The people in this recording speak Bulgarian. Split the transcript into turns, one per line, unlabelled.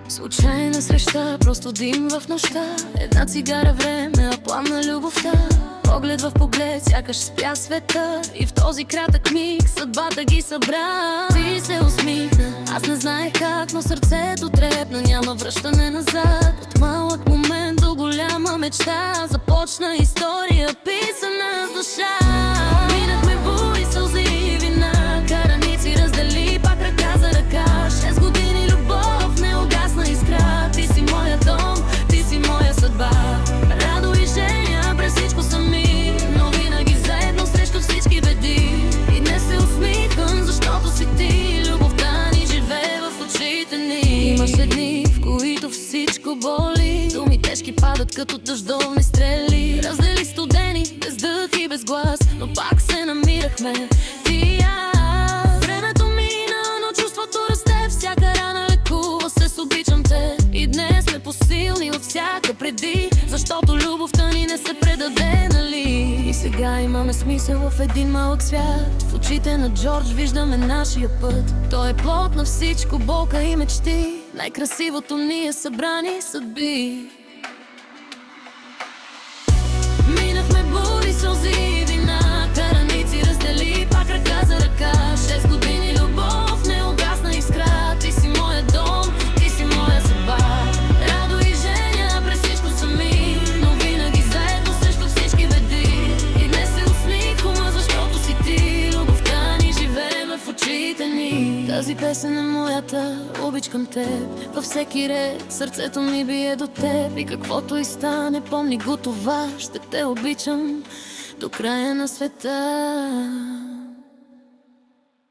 Случайна среща, просто дим в нощта. Една цигара, време, а пламна любовта. Поглед в поглед, сякаш спря света. И в този кратък миг съдбата ги събра. Ти се усмихна, аз не знаех как, но сърцето трепна. Няма връщане назад. От малък момент до голяма мечта започна история, писана с душа. Минахме бури, сълзи и вина, караници раздели, пак ръка за ръка. 6 години любов, не угасна искра. Ти си моя дом, ти си моя съдба. Радо и женя, през всичко сами, но винаги заедно срещу всички беди. И днес се усмихвам, защото си ти. Любовта ни живее в очите ни. Имаше дни, в които всичко боли. Думи тежки падат като дъждовни стрели. Раздели студени, без дъх и без глас, но пак се намирахме ти и аз. Времето мина, но чувството расте. Всяка рана лекува се с обичам те. И днес сме по-силни от всяка преди, защото любовта ни не се предаде, нали? И сега имаме смисъл в един малък свят. В очите на Джордж виждаме нашия път. Той е плод на всичко, болка и мечти. Най-красивото ни е събрани съдби. Минахме бури, сълзи и вина, караници раздели, пак ръка за ръка. 6 години любов, не угасна искра. Ти си моя дом, ти си моя съдба. Радо и женя, през всичко сами, но винаги заедно срещу всички беди. И днес се усмихвам, защото си ти. Любовта ни живее в очите ни. Тази песен е моята, обич към теб. Във всеки ред сърцето ми бие до теб. И каквото и стане, помни го това. Ще те обичам до края на света.